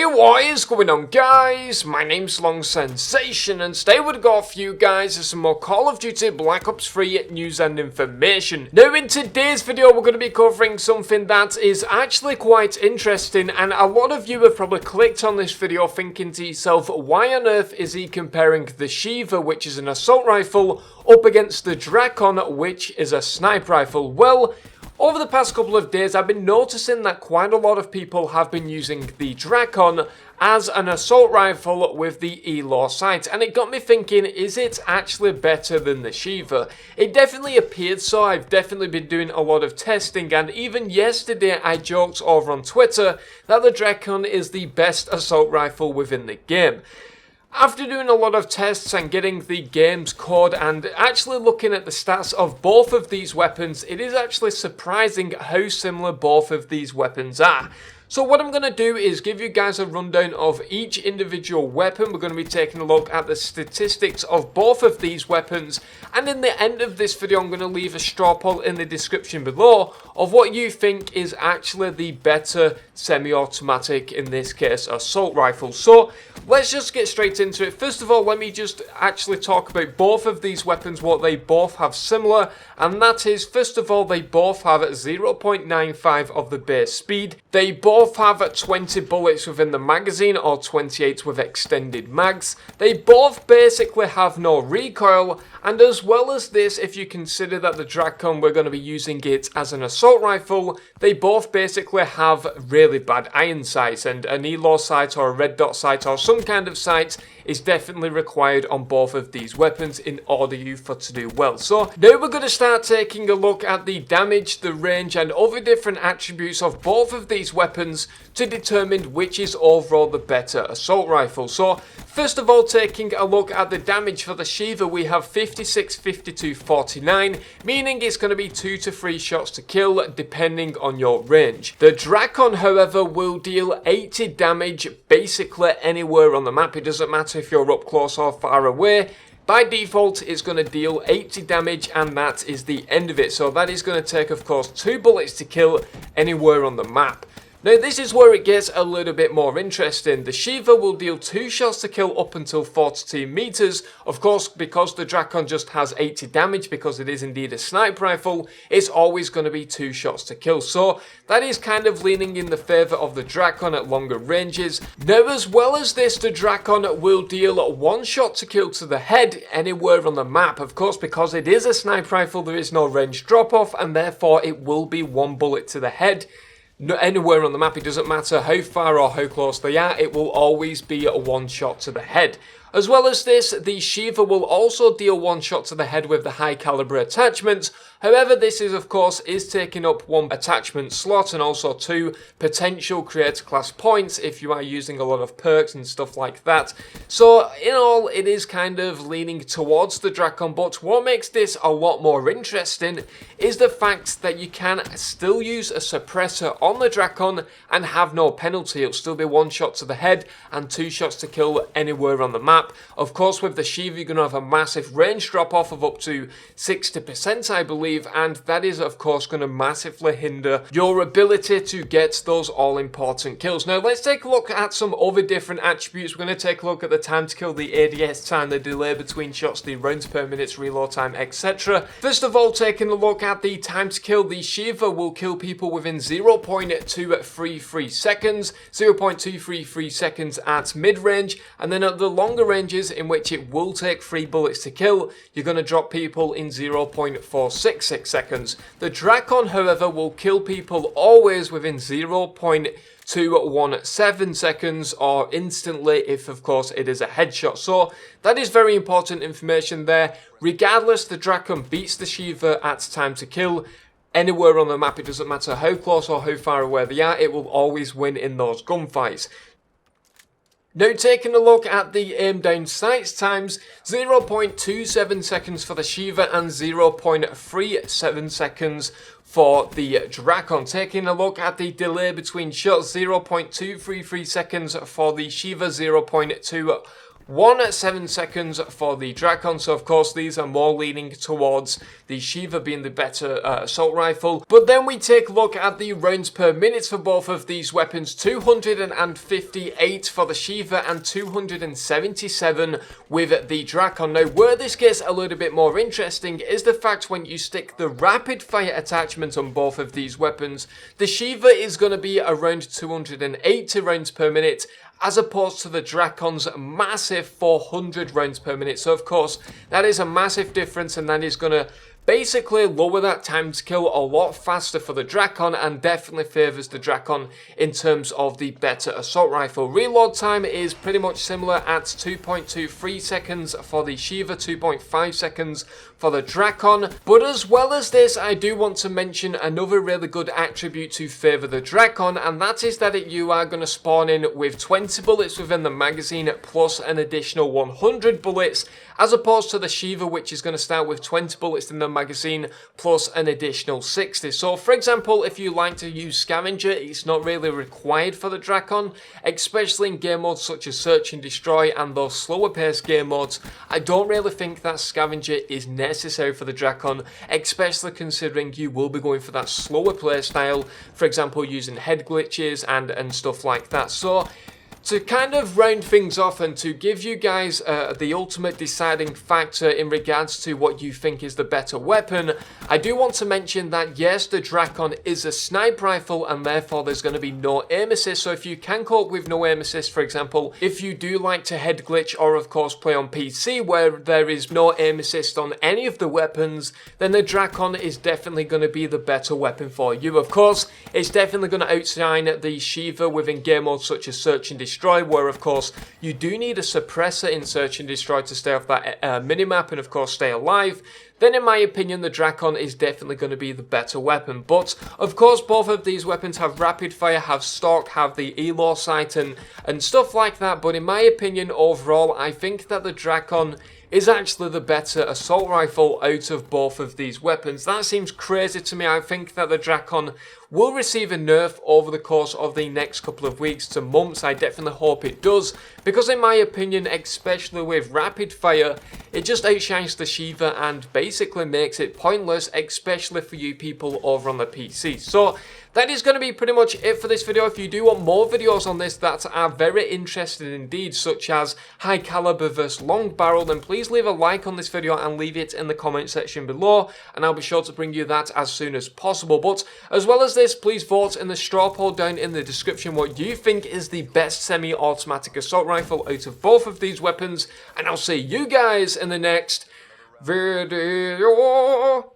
Hey, what is going on, guys? My name's Long Sensation, and today we've got for you guys some more Call of Duty Black Ops 3 news and information. Now, in today's video, we're going to be covering something that is actually quite interesting, and a lot of you have probably clicked on this video thinking to yourself, why on earth is he comparing the SHEIVA, which is an assault rifle, up against the DRAKON, which is a sniper rifle? Well, over the past couple of days, I've been noticing that quite a lot of people have been using the DRAKON as an assault rifle with the ELAW sight, and it got me thinking, is it actually better than the SHEIVA? It definitely appeared so. I've definitely been doing a lot of testing, and even yesterday I joked over on Twitter that the DRAKON is the best assault rifle within the game. After doing a lot of tests and getting the game's code and actually looking at the stats of both of these weapons, it is actually surprising how similar both of these weapons are. So what I'm going to do is give you guys a rundown of each individual weapon. We're going to be taking a look at the statistics of both of these weapons, and in the end of this video I'm going to leave a straw poll in the description below of what you think is actually the better semi-automatic, in this case assault rifle. So let's just get straight into it. First of all, let me just actually talk about both of these weapons, what they both have similar, and that is, first of all, they both have 0.95 of the base speed. They both have 20 bullets within the magazine, or 28 with extended mags. They both basically have no recoil, and as well as this, if you consider that the DRAKON, we're going to be using it as an assault rifle, they both basically have really bad iron sights, and an ELAW sight or a red dot sight or some kind of sight is definitely required on both of these weapons in order for to do well. So now we're going to start taking a look at the damage, the range and other different attributes of both of these weapons to determine which is overall the better assault rifle. So first of all, taking a look at the damage for the SHEIVA, we have 56, 52, 49, meaning it's going to be 2 to 3 shots to kill depending on your range. The DRAKON, however, will deal 80 damage basically anywhere on the map. It doesn't matter if you're up close or far away. By default, it's going to deal 80 damage, and that is the end of it. So that is going to take, of course, 2 bullets to kill anywhere on the map. Now, this is where it gets a little bit more interesting. The SHEIVA will deal 2 shots to kill up until 42 meters. Of course, because the DRAKON just has 80 damage, because it is indeed a sniper rifle, it's always going to be 2 shots to kill. So that is kind of leaning in the favor of the DRAKON at longer ranges. Now, as well as this, the DRAKON will deal 1 shot to kill to the head anywhere on the map. Of course, because it is a sniper rifle, there is no range drop-off, and therefore it will be 1 bullet to the head. Anywhere on the map. It doesn't matter how far or how close they are, it will always be a 1 shot to the head. As well as this, the SHEIVA will also deal 1 shot to the head with the high caliber attachments. However, this is, of course, taking up 1 attachment slot and also 2 potential creator class points if you are using a lot of perks and stuff like that. So in all, it is kind of leaning towards the DRAKON, but what makes this a lot more interesting is the fact that you can still use a suppressor on the DRAKON and have no penalty. It'll still be 1 shot to the head and 2 shots to kill anywhere on the map. Of course, with the SHEIVA, you're going to have a massive range drop-off of up to 60%, I believe, and that is, of course, going to massively hinder your ability to get those all-important kills. Now, let's take a look at some other different attributes. We're going to take a look at the time to kill, the ADS time, the delay between shots, the rounds per minute, reload time, etc. First of all, taking a look at the time to kill, the SHEIVA will kill people within 0.233 seconds, 0.233 seconds at mid-range, and then at the longer ranges in which it will take 3 bullets to kill, you're going to drop people in 0.466 seconds. The DRAKON, however, will kill people always within 0.217 seconds or instantly if, of course, it is a headshot. So that is very important information there. Regardless, the DRAKON beats the SHEIVA at time to kill. Anywhere on the map, it doesn't matter how close or how far away they are, it will always win in those gunfights. Now, taking a look at the aim down sights times, 0.27 seconds for the SHEIVA and 0.37 seconds for the DRAKON. Taking a look at the delay between shots, 0.233 seconds for the SHEIVA, 1 at 7 seconds for the DRAKON, so of course these are more leaning towards the SHEIVA being the better assault rifle. But then we take a look at the rounds per minute for both of these weapons, 258 for the SHEIVA and 277 with the DRAKON. Now where this gets a little bit more interesting is the fact when you stick the rapid fire attachment on both of these weapons, the SHEIVA is going to be around 280 rounds per minute, as opposed to the DRAKON's massive 400 rounds per minute. So of course, that is a massive difference, and that is going to basically lower that time to kill a lot faster for the DRAKON, and definitely favours the DRAKON in terms of the better assault rifle. Reload time is pretty much similar at 2.23 seconds for the SHEIVA, 2.5 seconds for the DRAKON. But as well as this, I do want to mention another really good attribute to favour the DRAKON, and that is that you are going to spawn in with 20 bullets within the magazine plus an additional 100 bullets, as opposed to the SHEIVA, which is going to start with 20 bullets in the magazine plus an additional 60. So for example, if you like to use scavenger, it's not really required for the DRAKON, especially in game modes such as search and destroy and those slower paced game modes. I don't really think that scavenger is necessary for the DRAKON, especially considering you will be going for that slower play style, for example using head glitches and stuff like that. So to kind of round things off and to give you guys the ultimate deciding factor in regards to what you think is the better weapon, I do want to mention that yes, the DRAKON is a sniper rifle and therefore there's going to be no aim assist. So if you can cope with no aim assist, for example, if you do like to head glitch or of course play on PC where there is no aim assist on any of the weapons, then the DRAKON is definitely going to be the better weapon for you. Of course, it's definitely going to outshine the SHEIVA within game modes such as search and destroy, where of course you do need a suppressor in search and destroy to stay off that minimap and of course stay alive. Then in my opinion the DRAKON is definitely going to be the better weapon. But of course both of these weapons have rapid fire, have stock, have the elo sight and stuff like that. But in my opinion overall, I think that the DRAKON is actually the better assault rifle out of both of these weapons. That seems crazy to me. I think that the DRAKON will receive a nerf over the course of the next couple of weeks to months. I definitely hope it does, because in my opinion, especially with rapid fire, it just outshines the SHEIVA and basically makes it pointless, especially for you people over on the PC. So that is going to be pretty much it for this video. If you do want more videos on this that are very interesting indeed, such as high caliber versus long barrel, then please leave a like on this video and leave it in the comment section below, and I'll be sure to bring you that as soon as possible. But as well as this, please vote in the straw poll down in the description what you think is the best semi-automatic assault rifle out of both of these weapons, and I'll see you guys in the next video.